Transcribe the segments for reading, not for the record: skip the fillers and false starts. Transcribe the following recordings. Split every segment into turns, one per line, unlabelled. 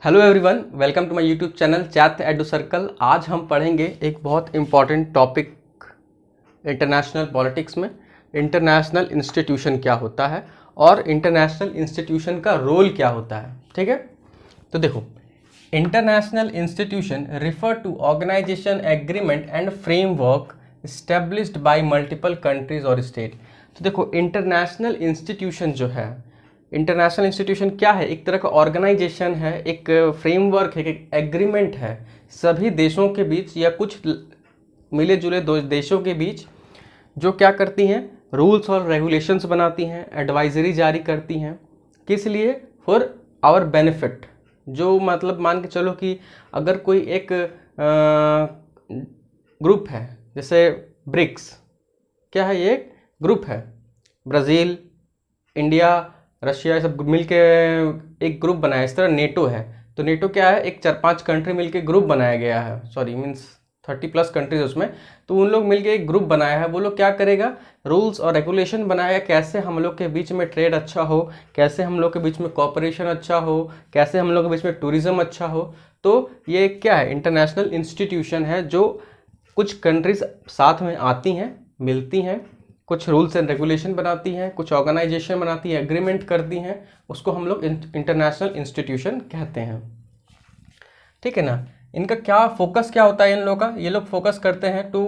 Hello everyone, welcome to my YouTube channel Chaith edu circle. आज हम पढ़ेंगे एक बहुत इम्पॉर्टेंट टॉपिक इंटरनेशनल पॉलिटिक्स में। इंटरनेशनल इंस्टीट्यूशन क्या होता है और इंटरनेशनल इंस्टीट्यूशन का रोल क्या होता है। ठीक है, तो देखो, international institution refer to organization, agreement and framework established by multiple countries और स्टेट। तो देखो, इंटरनेशनल इंस्टीट्यूशन जो है, इंटरनेशनल इंस्टीट्यूशन क्या है? एक तरह का ऑर्गेनाइजेशन है, एक फ्रेमवर्क है, एक एग्रीमेंट है सभी देशों के बीच या कुछ मिले जुले दो देशों के बीच, जो क्या करती हैं, रूल्स और रेगुलेशंस बनाती हैं, एडवाइजरी जारी करती हैं। किस लिए? For our benefit. जो मतलब मान के चलो कि अगर कोई एक ग्रुप है, जैसे ब्रिक्स, क्या है? ये एक ग्रुप है, ब्राज़ील, इंडिया, रशिया, ये सब मिलके एक ग्रुप बनाया। इस तरह नेटो है, तो नेटो क्या है? एक 4-5 कंट्री मिलके ग्रुप बनाया गया है, सॉरी मीन्स 30+ कंट्रीज उसमें। तो उन लोग मिलके एक ग्रुप बनाया है। वो लोग क्या करेगा? रूल्स और रेगुलेशन बनाएगा, कैसे हम लोग के बीच में ट्रेड अच्छा हो, कैसे हम लोग के बीच में कॉपरेशन अच्छा हो, कैसे हम लोग के बीच में टूरिज्म अच्छा हो। तो ये क्या है? इंटरनेशनल इंस्टीट्यूशन है, जो कुछ कंट्रीज साथ में आती हैं, मिलती हैं, कुछ रूल्स एंड रेगुलेशन बनाती हैं, कुछ ऑर्गेनाइजेशन बनाती हैं, एग्रीमेंट करती हैं। उसको हम लोग इंटरनेशनल इंस्टीट्यूशन कहते हैं। ठीक है ना? इनका क्या फोकस क्या होता है इन लोगों का? ये लोग फोकस करते हैं to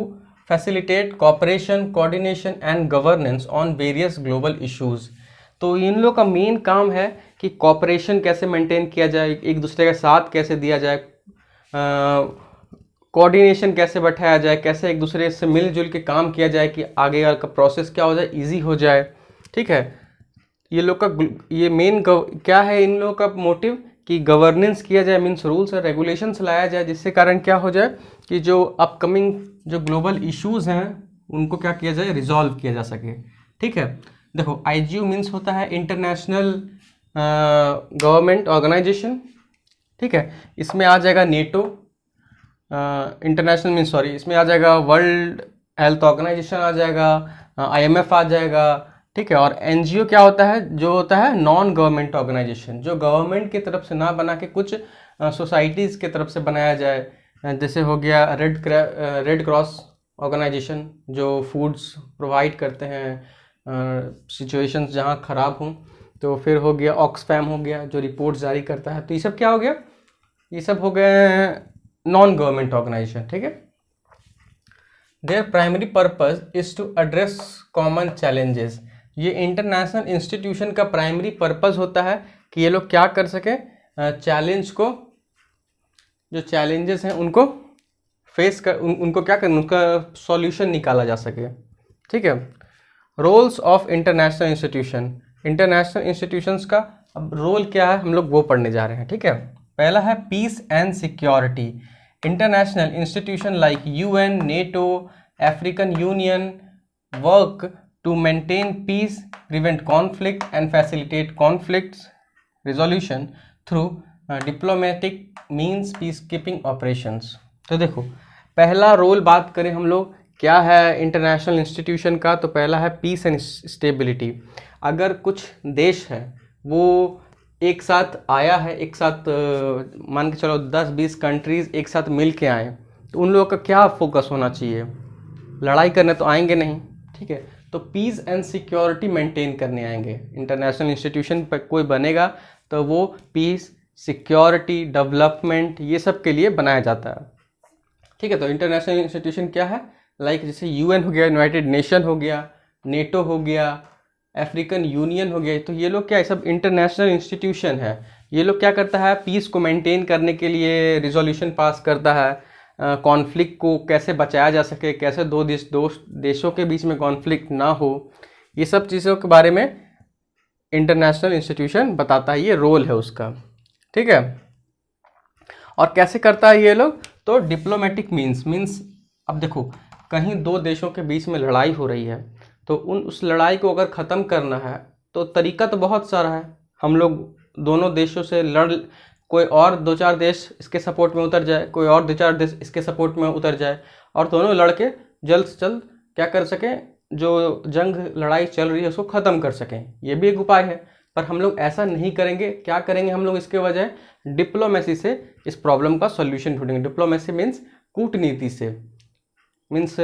facilitate cooperation, coordination and governance on various global issues. तो इन लोगों का मेन काम है कि कॉपरेशन कैसे मेंटेन किया जाए, एक दूसरे का साथ कैसे दिया जाए, कोऑर्डिनेशन कैसे बैठाया जाए, कैसे एक दूसरे से मिलजुल के काम किया जाए कि आगे का प्रोसेस क्या हो जाए, इजी हो जाए। ठीक है, ये लोग का ये मेन क्या है इन लोगों का मोटिव? कि गवर्नेंस किया जाए, मीन्स रूल्स और रेगुलेशंस लाया जाए, जिससे कारण क्या हो जाए कि जो अपकमिंग जो ग्लोबल इश्यूज हैं उनको क्या किया जाए? रिजॉल्व किया जा सके। ठीक है, देखो, आईजीयू मीन्स होता है इंटरनेशनल गवर्नमेंट ऑर्गेनाइजेशन। ठीक है, इसमें आ जाएगा नेटो, इंटरनेशनल मीन्स सॉरी, इसमें आ जाएगा वर्ल्ड हेल्थ ऑर्गेनाइजेशन, आ जाएगा आईएमएफ, आ जाएगा। ठीक है, और एनजीओ क्या होता है? जो होता है नॉन गवर्नमेंट ऑर्गेनाइजेशन, जो गवर्नमेंट की तरफ से ना बना के कुछ सोसाइटीज़ की तरफ से बनाया जाए। जैसे हो गया रेड क्रॉस ऑर्गेनाइजेशन, जो फूड्स प्रोवाइड करते हैं सिचुएशंस जहाँ ख़राब हों। तो फिर हो गया ऑक्सफैम, हो गया जो रिपोर्ट जारी करता है। तो ये सब क्या हो गया? ये सब हो गए नॉन गवर्नमेंट ऑर्गेनाइजेशन। ठीक है, their primary purpose is to address common challenges. ये इंटरनेशनल इंस्टीट्यूशन का प्राइमरी पर्पस होता है कि ये लोग क्या कर सकें, चैलेंज को, जो चैलेंजेस हैं उनको फेस कर, उनको क्या करना, उनका सॉल्यूशन निकाला जा सके। ठीक है, roles of international institution. International institutions का अब रोल क्या है, हम लोग वो पढ़ने जा रहे हैं। ठीक है, पहला है peace and security. International institution like UN, NATO, African Union work to maintain peace, prevent conflict and facilitate conflicts resolution through diplomatic means peacekeeping operations. तो देखो, पहला रोल बात करें हम लोग क्या है इंटरनेशनल इंस्टीट्यूशन का, तो पहला है पीस एंड स्टेबिलिटी। अगर कुछ देश है वो एक साथ आया है, एक साथ मान के चलो 10-20 कंट्रीज एक साथ मिल के आए, तो उन लोगों का क्या फोकस होना चाहिए? लड़ाई करने तो आएंगे नहीं। ठीक है, तो पीस एंड सिक्योरिटी मेंटेन करने आएंगे। इंटरनेशनल इंस्टीट्यूशन पर कोई बनेगा तो वो पीस, सिक्योरिटी, डेवलपमेंट, ये सब के लिए बनाया जाता है। ठीक है, तो इंटरनेशनल इंस्टीट्यूशन क्या है? लाइक जैसे यूएन हो गया, यूनाइटेड नेशन हो गया, नेटो हो गया, अफ्रीकन यूनियन हो गया। तो ये लोग क्या है? सब इंटरनेशनल इंस्टीट्यूशन है। ये लोग क्या करता है? पीस को मेंटेन करने के लिए रिजोल्यूशन पास करता है, कॉन्फ्लिक्ट को कैसे बचाया जा सके, कैसे दो देशों के बीच में कॉन्फ्लिक्ट ना हो, ये सब चीज़ों के बारे में इंटरनेशनल इंस्टीट्यूशन बताता है। ये रोल है उसका। ठीक है, और कैसे करता है ये लोग? तो डिप्लोमेटिक मीन्स अब देखो, कहीं दो देशों के बीच में लड़ाई हो रही है, तो उस लड़ाई को अगर ख़त्म करना है तो तरीका तो बहुत सारा है। हम लोग दोनों देशों से कोई और 2-4 देश इसके सपोर्ट में उतर जाए, कोई और 2-4 देश इसके सपोर्ट में उतर जाए, और दोनों लड़के जल्द से जल्द क्या कर सकें, जो जंग लड़ाई चल रही है उसको ख़त्म कर सकें। ये भी एक उपाय है। पर हम लोग ऐसा नहीं करेंगे। क्या करेंगे हम लोग इसके बजाय? डिप्लोमेसी से इस प्रॉब्लम का सॉल्यूशन ढूंढेंगे। डिप्लोमेसी मीन्स कूटनीति से, मीन्स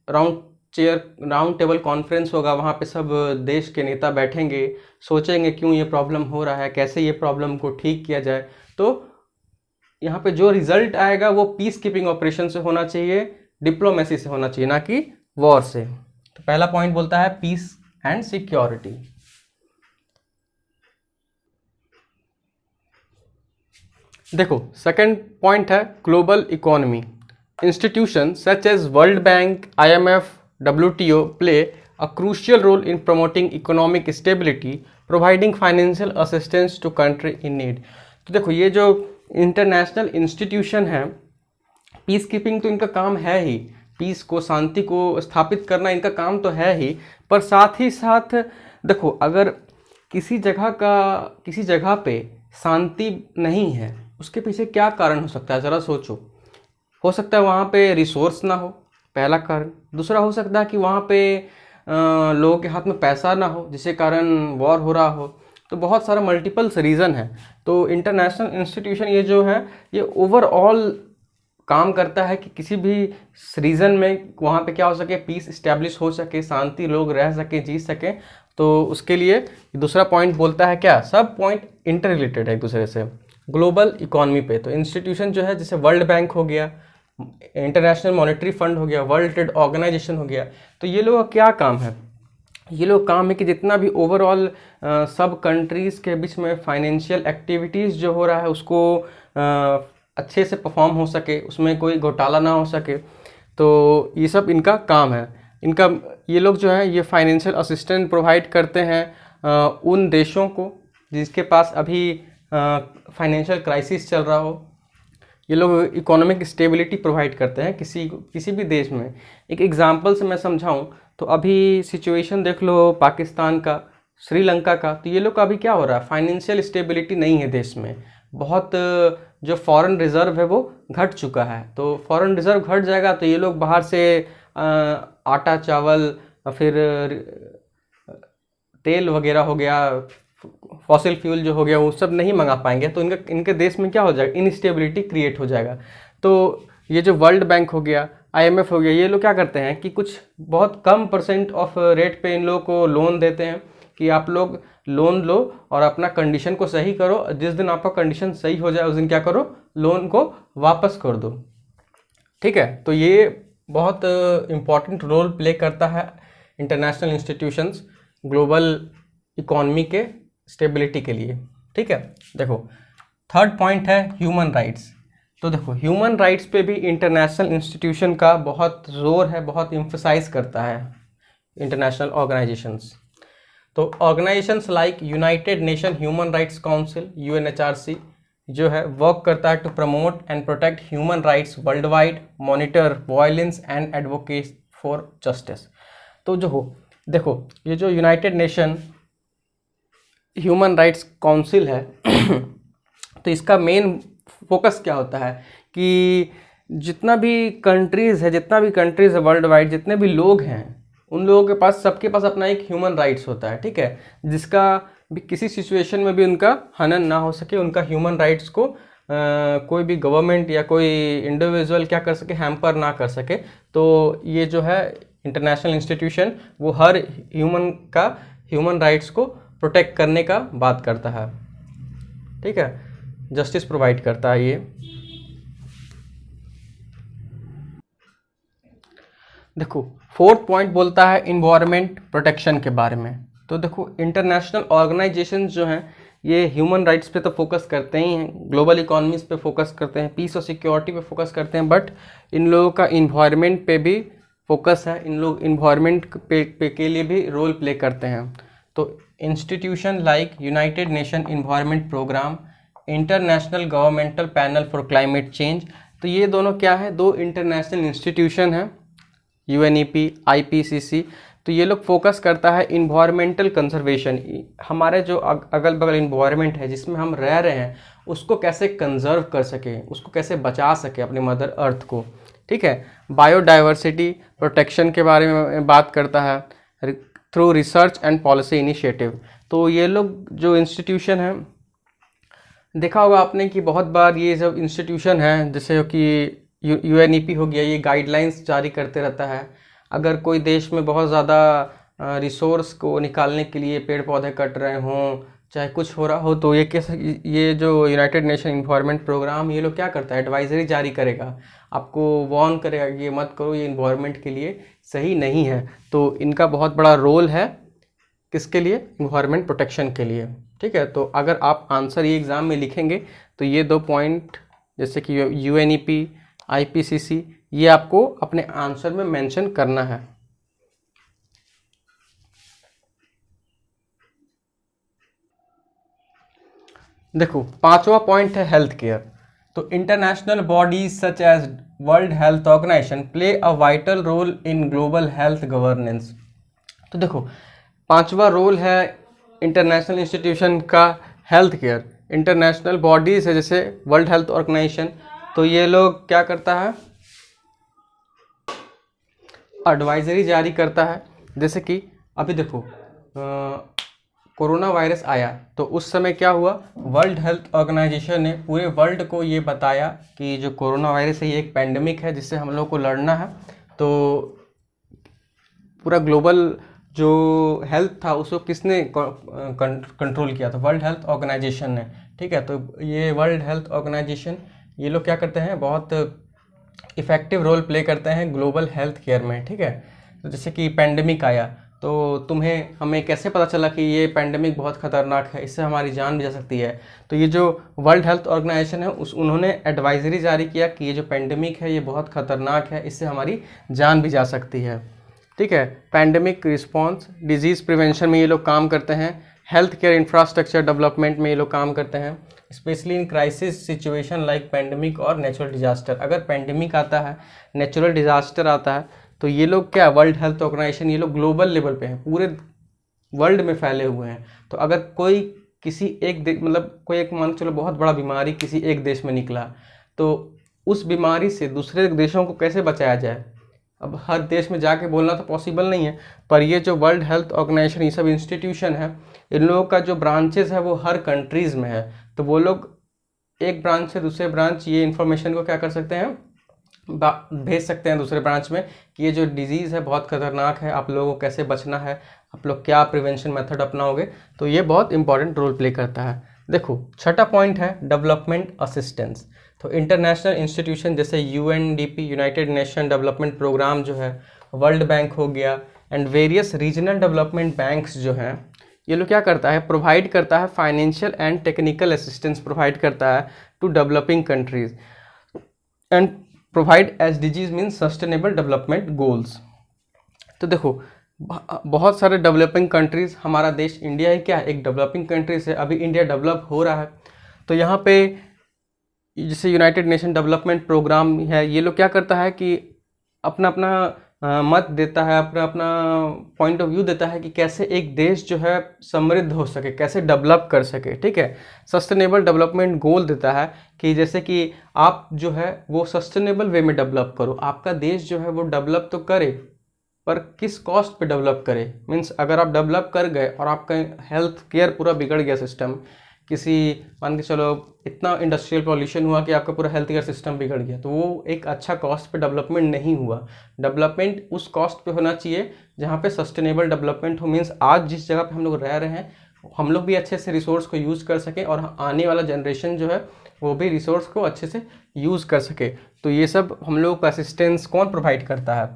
राउंड टेबल कॉन्फ्रेंस होगा, वहाँ पे सब देश के नेता बैठेंगे, सोचेंगे क्यों ये प्रॉब्लम हो रहा है, कैसे ये प्रॉब्लम को ठीक किया जाए। तो यहाँ पे जो रिजल्ट आएगा वो पीस कीपिंग ऑपरेशन से होना चाहिए, डिप्लोमेसी से होना चाहिए, ना कि वॉर से। तो पहला पॉइंट बोलता है पीस एंड सिक्योरिटी। देखो सेकंड पॉइंट है global economy. Institutions such as World Bank, IMF, WTO play a crucial role in promoting economic stability, providing financial assistance to country in need। तो देखो ये जो इंटरनेशनल इंस्टीट्यूशन है, peace keeping तो इनका काम है ही, पीस को, शांति को स्थापित करना इनका काम तो है ही, पर साथ ही साथ देखो अगर किसी जगह पे शांति नहीं है, उसके पीछे क्या कारण हो सकता है, ज़रा सोचो। हो सकता है वहाँ पे रिसोर्स ना हो, पहला कारण। दूसरा हो सकता है कि वहाँ पे लोगों के हाथ में पैसा ना हो, जिसके कारण वॉर हो रहा हो। तो बहुत सारा मल्टीपल्स रीज़न है। तो इंटरनेशनल इंस्टीट्यूशन ये जो है ये ओवरऑल काम करता है कि किसी भी रीजन में वहाँ पे क्या हो सके, पीस इस्टेब्लिश हो सके, शांति, लोग रह सके, जी सके। तो उसके लिए दूसरा पॉइंट बोलता है क्या, सब पॉइंट इंटर रिलेटेड है एक दूसरे से। ग्लोबल इकोनॉमी पे तो इंस्टीट्यूशन जो है, जैसे वर्ल्ड बैंक हो गया, इंटरनेशनल मॉनेटरी फंड हो गया, वर्ल्ड ट्रेड ऑर्गेनाइजेशन हो गया, तो ये लोग का क्या काम है? ये लोग काम है कि जितना भी ओवरऑल सब कंट्रीज़ के बीच में फाइनेंशियल एक्टिविटीज़ जो हो रहा है उसको अच्छे से परफॉर्म हो सके, उसमें कोई घोटाला ना हो सके। तो ये सब इनका काम है। इनका ये लोग जो है ये फाइनेंशियल असिस्टेंस प्रोवाइड करते हैं उन देशों को जिसके पास अभी फाइनेंशियल क्राइसिस चल रहा हो। ये लोग इकोनॉमिक स्टेबिलिटी प्रोवाइड करते हैं किसी भी देश में। एक एग्जांपल से मैं समझाऊं तो अभी सिचुएशन देख लो पाकिस्तान का, श्रीलंका का। तो ये लोग का अभी क्या हो रहा है, फाइनेंशियल स्टेबिलिटी नहीं है देश में, बहुत जो फॉरेन रिजर्व है वो घट चुका है। तो फॉरेन रिजर्व घट जाएगा तो ये लोग बाहर से आटा, चावल, फिर तेल वगैरह हो गया, फॉसिल फ्यूल जो हो गया, वो सब नहीं मंगा पाएंगे। तो इनके देश में क्या हो जाएगा, इनस्टेबिलिटी क्रिएट हो जाएगा। तो ये जो वर्ल्ड बैंक हो गया, IMF हो गया, ये लोग क्या करते हैं कि कुछ बहुत कम % ऑफ रेट पे इन लोगों को लोन देते हैं कि आप लोग लोन लो और अपना कंडीशन को सही करो। जिस दिन आपका कंडीशन सही हो जाए उस दिन क्या करो, लोन को वापस कर दो। ठीक है, तो ये बहुत इम्पॉर्टेंट रोल प्ले करता है इंटरनेशनल इंस्टीट्यूशंस ग्लोबल इकोनॉमी के स्टेबिलिटी के लिए। ठीक है, देखो थर्ड पॉइंट है ह्यूमन राइट्स। तो देखो ह्यूमन राइट्स पे भी इंटरनेशनल इंस्टीट्यूशन का बहुत जोर है, बहुत एम्फसाइज करता है इंटरनेशनल ऑर्गेनाइजेशंस। तो organizations like United Nation Human Rights Council, UNHRC जो है वर्क करता है to promote and protect human rights worldwide, monitor violence and advocate for justice. तो जो हो देखो ये जो United Nation Human Rights Council है तो इसका मेन फोकस क्या होता है कि जितना भी कंट्रीज़ है वर्ल्ड वाइड, जितने भी लोग हैं उन लोगों के पास, सबके पास अपना एक ह्यूमन राइट्स होता है। ठीक है, जिसका भी किसी सिचुएशन में भी उनका हनन ना हो सके, उनका ह्यूमन राइट्स को कोई भी गवर्नमेंट या कोई इंडिविजुअल क्या कर सके, हैम्पर ना कर सके। तो ये जो है इंटरनेशनल इंस्टीट्यूशन वो हर ह्यूमन राइट्स को प्रोटेक्ट करने का बात करता है। ठीक है, जस्टिस प्रोवाइड करता है ये। देखो फोर्थ पॉइंट बोलता है इन्वायरमेंट प्रोटेक्शन के बारे में। तो देखो इंटरनेशनल ऑर्गेनाइजेशंस जो हैं ये ह्यूमन राइट्स पे तो फोकस करते ही हैं, ग्लोबल इकोनॉमीज पे फोकस करते हैं, पीस और सिक्योरिटी पे फोकस करते हैं, बट इन लोगों का इन्वायरमेंट पे भी फोकस है। इन लोग इन्वायरमेंट पे के लिए भी रोल प्ले करते हैं। तो institution like United Nation environment programme, international governmental panel for climate change, तो ये दोनों क्या है, दो इंटरनेशनल इंस्टीट्यूशन हैं, UNEP, IPCC। तो ये लोग फोकस करता है इन्वायरमेंटल कंजर्वेशन, हमारे जो अगल बगल इन्वायरमेंट है जिसमें हम रह रहे हैं उसको कैसे कंजर्व कर सके, उसको कैसे बचा सके अपने मदर अर्थ को। ठीक है, बायोडाइवर्सिटी प्रोटेक्शन के बारे में बात करता है through research and policy initiative. तो ये लोग जो इंस्टीट्यूशन है, देखा होगा आपने कि बहुत बार ये सब इंस्टीट्यूशन है जैसे कि यूएनईपी हो गया, ये गाइडलाइंस जारी करते रहता है। अगर कोई देश में बहुत ज़्यादा रिसोर्स को निकालने के लिए पेड़ पौधे कट रहे हों, चाहे कुछ हो रहा हो, तो ये जो यूनाइटेड नेशन इन्वायरमेंट प्रोग्राम, ये लोग क्या करता है, एडवाइजरी जारी करेगा, आपको वार्न करेगा कि ये मत करो, ये इन्वायरमेंट के लिए सही नहीं है। तो इनका बहुत बड़ा रोल है किसके लिए, इन्वायरमेंट प्रोटेक्शन के लिए। ठीक है, तो अगर आप आंसर ये एग्ज़ाम में लिखेंगे तो ये 2 पॉइंट जैसे कि यूएनईपी, आईपीसीसी, ये आपको अपने आंसर में मेंशन करना है। देखो 5वां पॉइंट है हेल्थ केयर। तो international bodies such as World Health Organization play a vital role in global health governance. तो देखो 5वां रोल है इंटरनेशनल इंस्टीट्यूशन का हेल्थ केयर। इंटरनेशनल बॉडीज है जैसे वर्ल्ड हेल्थ ऑर्गेनाइजेशन, तो ये लोग क्या करता है, एडवाइजरी जारी करता है। जैसे कि अभी देखो कोरोना वायरस आया तो उस समय क्या हुआ, वर्ल्ड हेल्थ ऑर्गेनाइजेशन ने पूरे वर्ल्ड को ये बताया कि जो कोरोना वायरस है ये एक पैंडमिक है जिससे हम लोग को लड़ना है। तो पूरा ग्लोबल जो हेल्थ था उसको किसने कंट्रोल किया था, वर्ल्ड हेल्थ ऑर्गेनाइजेशन ने। ठीक है, तो ये वर्ल्ड हेल्थ ऑर्गेनाइजेशन ये लोग क्या करते हैं, बहुत इफ़ेक्टिव रोल प्ले करते हैं ग्लोबल हेल्थ केयर में। ठीक है, तो जैसे कि पैंडमिक आया तो हमें कैसे पता चला कि ये पैंडमिक बहुत ख़तरनाक है, इससे हमारी जान भी जा सकती है। तो ये जो वर्ल्ड हेल्थ ऑर्गेनाइजेशन है उन्होंने एडवाइजरी जारी किया कि ये जो पैंडमिक है ये बहुत ख़तरनाक है, इससे हमारी जान भी जा सकती है। ठीक है, पैंडमिक रिस्पॉन्स, डिजीज़ प्रिवेंशन में ये लोग काम करते हैं, हेल्थ केयर इंफ्रास्ट्रक्चर डेवलपमेंट में ये लोग काम करते हैं, specially in crisis situation like pandemic और नेचुरल डिजास्टर। अगर पैंडमिक आता है, नेचुरल डिजास्टर आता है, तो ये लोग क्या, वर्ल्ड हेल्थ ऑर्गेनाइजेशन, ये लोग ग्लोबल लेवल पे हैं, पूरे वर्ल्ड में फैले हुए हैं। तो अगर कोई किसी एक मतलब कोई एक मान चलो बहुत बड़ा बीमारी किसी एक देश में निकला, तो उस बीमारी से दूसरे देशों को कैसे बचाया जाए। अब हर देश में जाके बोलना तो पॉसिबल नहीं है, पर ये जो वर्ल्ड हेल्थ ऑर्गेनाइजेशन, ये सब इंस्टीट्यूशन है, इन लोगों का जो ब्रांचेस है वो हर कंट्रीज़ में है। तो वो लोग एक ब्रांच से दूसरे ब्रांच ये इन्फॉर्मेशन को क्या कर सकते हैं, भेज सकते हैं दूसरे ब्रांच में कि ये जो डिजीज़ है बहुत ख़तरनाक है, आप लोगों को कैसे बचना है, आप लोग क्या प्रिवेंशन मेथड अपनाओगे। तो ये बहुत इंपॉर्टेंट रोल प्ले करता है। देखो 6वां पॉइंट है डेवलपमेंट असिस्टेंस। तो इंटरनेशनल इंस्टीट्यूशन जैसे UNDP, United Nation development programme जो है, वर्ल्ड बैंक हो गया, and various regional development banks जो हैं, ये लोग क्या करता है, प्रोवाइड करता है financial and technical assistance provide करता है to developing countries and provide SDGs means sustainable development goals. तो देखो बहुत सारे डेवलपिंग कंट्रीज़, हमारा देश इंडिया ही क्या है, एक डेवलपिंग कंट्री से, अभी इंडिया डेवलप हो रहा है। तो यहाँ पे जैसे यूनाइटेड नेशन डेवलपमेंट प्रोग्राम है, ये लोग क्या करता है कि अपना अपना मत देता है, अपना अपना पॉइंट ऑफ व्यू देता है कि कैसे एक देश जो है समृद्ध हो सके, कैसे डेवलप कर सके। ठीक है, सस्टेनेबल डेवलपमेंट गोल देता है कि जैसे कि आप जो है वो सस्टेनेबल वे में डेवलप करो, आपका देश जो है वो डेवलप तो करे पर किस कॉस्ट पे डेवलप करे। मीन्स अगर आप डेवलप कर गए और आपका हेल्थ केयर पूरा बिगड़ गया सिस्टम, किसी मान के चलो इतना इंडस्ट्रियल पॉल्यूशन हुआ कि आपका पूरा हेल्थ केयर सिस्टम बिगड़ गया, तो वो एक अच्छा कॉस्ट पे डेवलपमेंट नहीं हुआ। डेवलपमेंट उस कॉस्ट पे होना चाहिए जहाँ पे सस्टेनेबल डेवलपमेंट हो। मीन्स आज जिस जगह पे हम लोग रह रहे हैं, हम लोग भी अच्छे से रिसोर्स को यूज़ कर सकें और आने वाला जनरेशन जो है वो भी रिसोर्स को अच्छे से यूज़ कर सके। तो ये सब हम लोग का असिस्टेंस कौन प्रोवाइड करता है,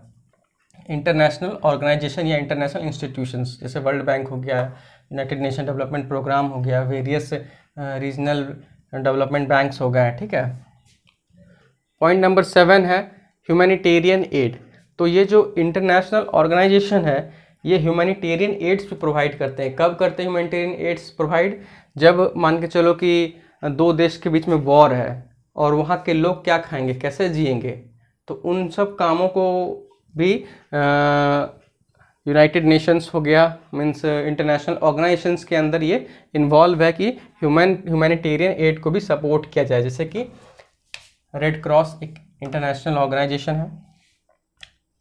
इंटरनेशनल ऑर्गेनाइजेशन या इंटरनेशनल इंस्टीट्यूशंस, जैसे वर्ल्ड बैंक हो गया, यूनाइटेड नेशन डेवलपमेंट प्रोग्राम हो गया, वेरियस रीजनल डेवलपमेंट बैंक्स हो गए। ठीक है, पॉइंट नंबर 7 है ह्यूमैनिटेरियन एड। तो ये जो इंटरनेशनल ऑर्गेनाइजेशन है ये ह्यूमैनिटेरियन एड्स भी प्रोवाइड करते हैं। कब करते हैं ह्यूमैनिटेरियन एड्स प्रोवाइड, जब मान के चलो कि 2 देश के बीच में वॉर है और वहाँ के लोग क्या खाएंगे, कैसे जिएंगे, तो उन सब कामों को भी यूनाइटेड नेशंस हो गया, मीन्स इंटरनेशनल ऑर्गेनाइजेशंस के अंदर ये इन्वॉल्व है कि ह्यूमैनिटेरियन एड को भी सपोर्ट किया जाए। जैसे कि रेड क्रॉस एक इंटरनेशनल ऑर्गेनाइजेशन है,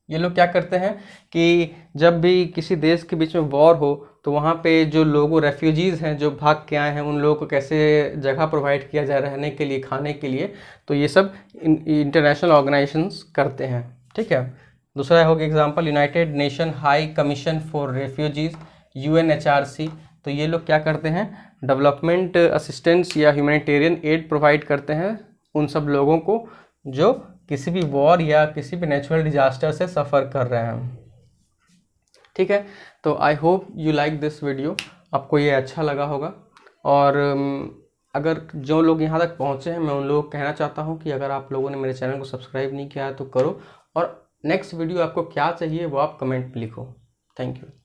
ये लोग क्या करते हैं कि जब भी किसी देश के बीच में वॉर हो तो वहाँ पे जो लोगों रेफ्यूजीज़ हैं जो भाग के आए हैं उन लोगों को कैसे जगह प्रोवाइड किया जाए रहने के लिए, खाने के लिए, तो ये सब इंटरनेशनल ऑर्गेनाइजेशंस करते हैं। ठीक है। दूसरा हो गया example United nation high commission for refugees, UNHRC। तो ये लोग क्या करते हैं, डेवलपमेंट असिस्टेंस या ह्यूमैनिटेरियन एड प्रोवाइड करते हैं उन सब लोगों को जो किसी भी वॉर या किसी भी नेचुरल डिजास्टर से सफ़र कर रहे हैं। ठीक है। तो I hope you like this video, आपको ये अच्छा लगा होगा। और अगर जो लोग यहाँ तक पहुँचे हैं, मैं उन लोगों को कहना चाहता हूँ कि अगर आप लोगों ने मेरे चैनल को सब्सक्राइब नहीं किया है तो करो, और नेक्स्ट वीडियो आपको क्या चाहिए वो आप कमेंट में लिखो। Thank you.